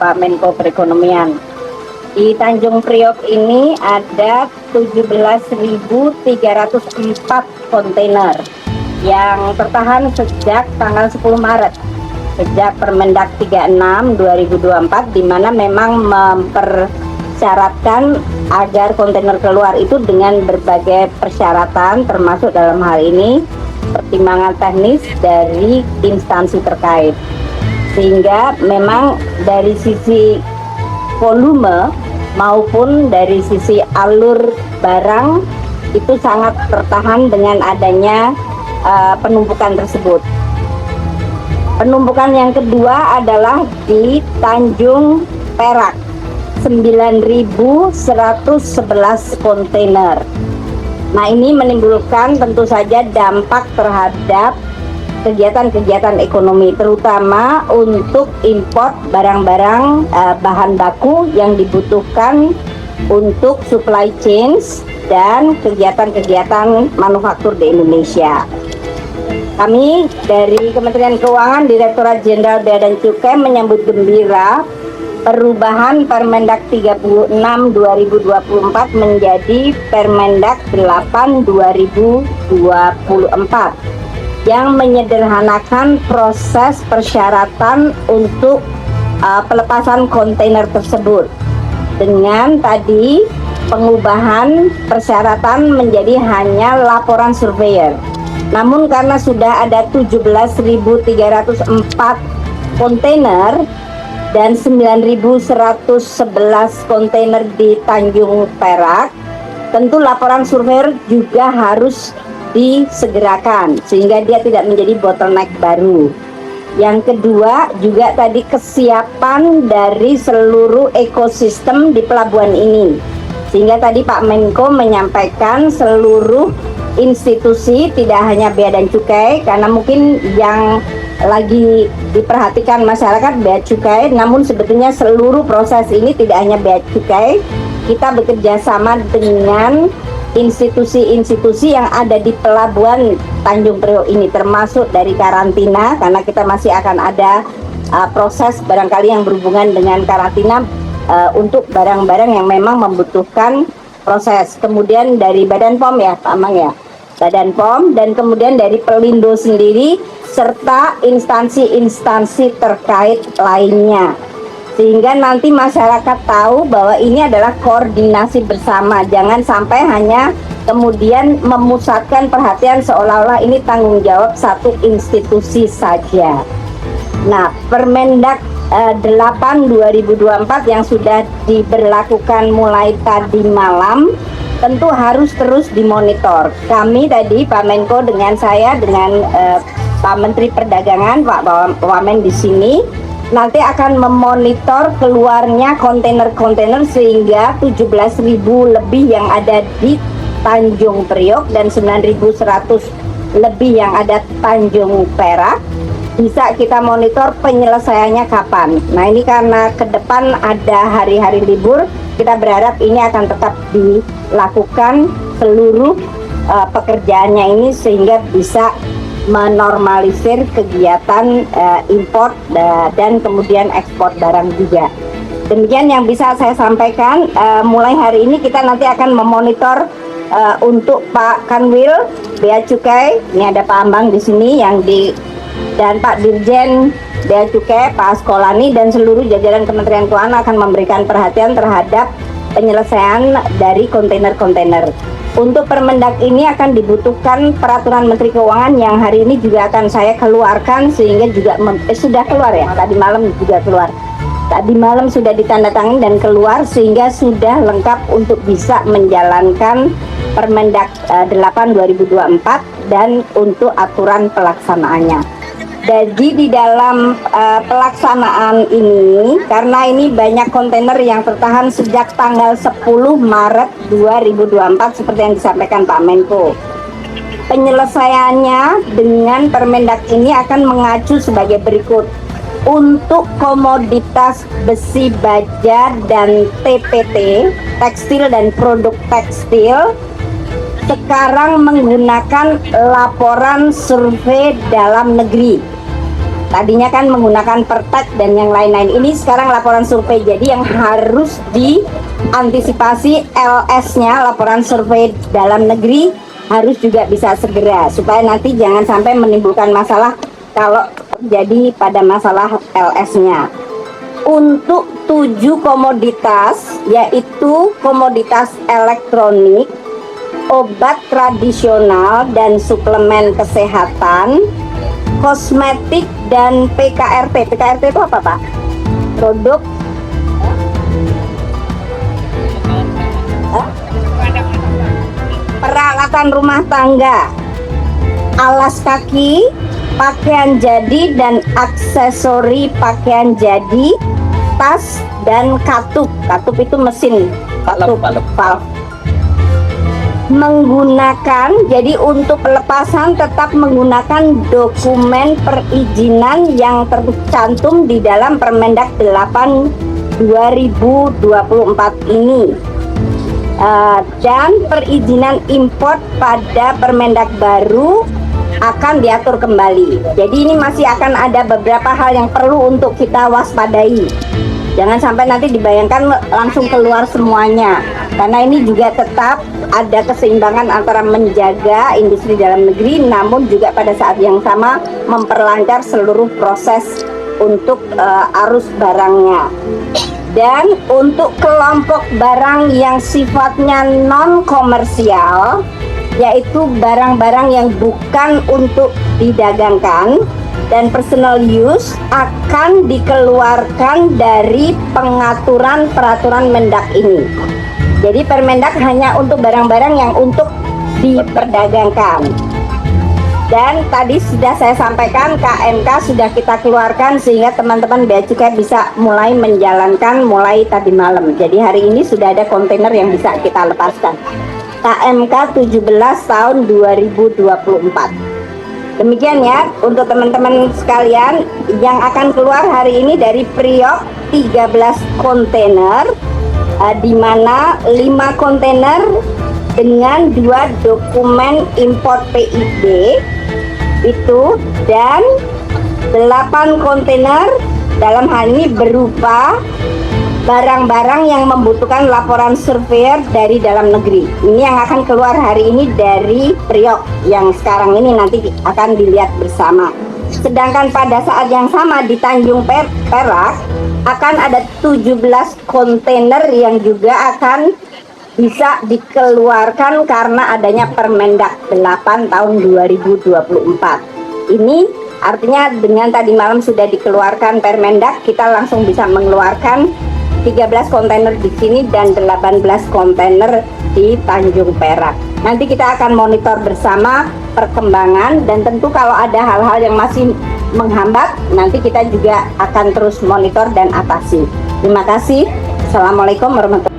Bapak Menko Perekonomian. Di Tanjung Priok ini ada 17.304 kontainer yang tertahan sejak tanggal 10 Maret, sejak Permendak 36 2024, di mana memang mempersyaratkan agar kontainer keluar itu dengan berbagai persyaratan, termasuk dalam hal ini pertimbangan teknis dari instansi terkait. Sehingga memang dari sisi volume maupun dari sisi alur barang itu sangat tertahan dengan adanya penumpukan tersebut. Penumpukan yang kedua adalah di Tanjung Perak, 9.111 kontainer. Nah, ini menimbulkan tentu saja dampak terhadap kegiatan-kegiatan ekonomi, terutama untuk import barang-barang bahan baku yang dibutuhkan untuk supply chains dan kegiatan-kegiatan manufaktur di Indonesia. Kami dari Kementerian Keuangan, Direktorat Jenderal Bea dan Cukai menyambut gembira perubahan Permendak 36 2024 menjadi Permendak 8 2024 yang menyederhanakan proses persyaratan untuk pelepasan kontainer tersebut, dengan tadi pengubahan persyaratan menjadi hanya laporan surveyor. Namun karena sudah ada 17.304 kontainer dan 9.111 kontainer di Tanjung Perak, tentu laporan surveyor juga harus disegerakan sehingga dia tidak menjadi bottleneck baru. Yang kedua juga tadi kesiapan dari seluruh ekosistem di pelabuhan ini, sehingga tadi Pak Menko menyampaikan seluruh institusi, tidak hanya Bea dan Cukai, karena mungkin yang lagi diperhatikan masyarakat Bea Cukai, namun sebetulnya seluruh proses ini tidak hanya Bea Cukai. Kita bekerja sama dengan institusi-institusi yang ada di pelabuhan Tanjung Priok ini, termasuk dari karantina, karena kita masih akan ada proses barangkali yang berhubungan dengan karantina untuk barang-barang yang memang membutuhkan proses. Kemudian dari Badan POM ya Pak Amang ya, Badan POM, dan kemudian dari Pelindo sendiri serta instansi-instansi terkait lainnya, sehingga nanti masyarakat tahu bahwa ini adalah koordinasi bersama. Jangan sampai hanya kemudian memusatkan perhatian seolah-olah ini tanggung jawab satu institusi saja. Nah, Permendak 8 2024 yang sudah diberlakukan mulai tadi malam tentu harus terus dimonitor. Kami tadi Pak Menko dengan saya dengan Pak Menteri Perdagangan, Pak Wamen di sini nanti akan memonitor keluarnya kontainer-kontainer, sehingga 17.000 lebih yang ada di Tanjung Priok dan 9.100 lebih yang ada Tanjung Perak bisa kita monitor penyelesaiannya kapan. Nah, ini karena ke depan ada hari-hari libur, kita berharap ini akan tetap dilakukan seluruh pekerjaannya ini sehingga bisa menormalisir kegiatan import dan kemudian ekspor barang juga. Demikian yang bisa saya sampaikan. Mulai hari ini kita nanti akan memonitor untuk Pak Kanwil Bea Cukai. Ini ada Pak Ambang di sini dan Pak Dirjen Bea Cukai, Pak Askolani, dan seluruh jajaran Kementerian Keuangan akan memberikan perhatian terhadap penyelesaian dari kontainer-kontainer. Untuk Permendak ini akan dibutuhkan peraturan Menteri Keuangan yang hari ini juga akan saya keluarkan, sehingga juga sudah keluar ya, tadi malam juga keluar. Tadi malam sudah ditandatangani dan keluar, sehingga sudah lengkap untuk bisa menjalankan Permendak 8 2024 dan untuk aturan pelaksanaannya. Jadi di dalam pelaksanaan ini, karena ini banyak kontainer yang tertahan sejak tanggal 10 Maret 2024 seperti yang disampaikan Pak Menko. Penyelesaiannya dengan Permendak ini akan mengacu sebagai berikut. Untuk komoditas besi baja dan TPT, tekstil dan produk tekstil, sekarang menggunakan laporan survei dalam negeri. Tadinya kan menggunakan pertek dan yang lain-lain. Ini sekarang laporan survei. Jadi yang harus diantisipasi LS-nya, laporan survei dalam negeri, harus juga bisa segera supaya nanti jangan sampai menimbulkan masalah kalau jadi pada masalah LS-nya. Untuk 7 komoditas, yaitu komoditas elektronik, obat tradisional dan suplemen kesehatan, kosmetik dan PKRT. PKRT itu apa, Pak? Produk peralatan rumah tangga, alas kaki, pakaian jadi dan aksesori pakaian jadi, tas dan katup. Katup itu mesin, katup, valve. Menggunakan, jadi untuk pelepasan tetap menggunakan dokumen perizinan yang tercantum di dalam Permendak 8 2024 ini. Dan perizinan import pada Permendak baru akan diatur kembali. Jadi ini masih akan ada beberapa hal yang perlu untuk kita waspadai. Jangan sampai nanti dibayangkan langsung keluar semuanya, karena ini juga tetap ada keseimbangan antara menjaga industri dalam negeri, namun juga pada saat yang sama memperlancar seluruh proses untuk arus barangnya. Dan untuk kelompok barang yang sifatnya non komersial, yaitu barang-barang yang bukan untuk didagangkan dan personal use, akan dikeluarkan dari pengaturan peraturan Mendak ini. Jadi Permendak hanya untuk barang-barang yang untuk diperdagangkan. Dan tadi sudah saya sampaikan, KMK sudah kita keluarkan sehingga teman-teman Bea Cukai bisa mulai menjalankan mulai tadi malam. Jadi hari ini sudah ada kontainer yang bisa kita lepaskan. KMK 17 tahun 2024. Demikian ya untuk teman-teman sekalian yang akan keluar hari ini dari Priok 13 kontainer, di mana 5 kontainer dengan 2 dokumen import PIB itu, dan 8 kontainer dalam hal ini berupa barang-barang yang membutuhkan laporan surveyor dari dalam negeri. Ini yang akan keluar hari ini dari Priok yang sekarang ini nanti akan dilihat bersama. Sedangkan pada saat yang sama di Tanjung Perak akan ada 17 kontainer yang juga akan bisa dikeluarkan karena adanya Permendak 8 tahun 2024. Ini artinya dengan tadi malam sudah dikeluarkan Permendak, kita langsung bisa mengeluarkan 13 kontainer di sini dan 18 kontainer di Tanjung Perak. Nanti kita akan monitor bersama perkembangan, dan tentu kalau ada hal-hal yang masih menghambat, nanti kita juga akan terus monitor dan atasi. Terima kasih. Assalamualaikum warahmatullahi wabarakatuh.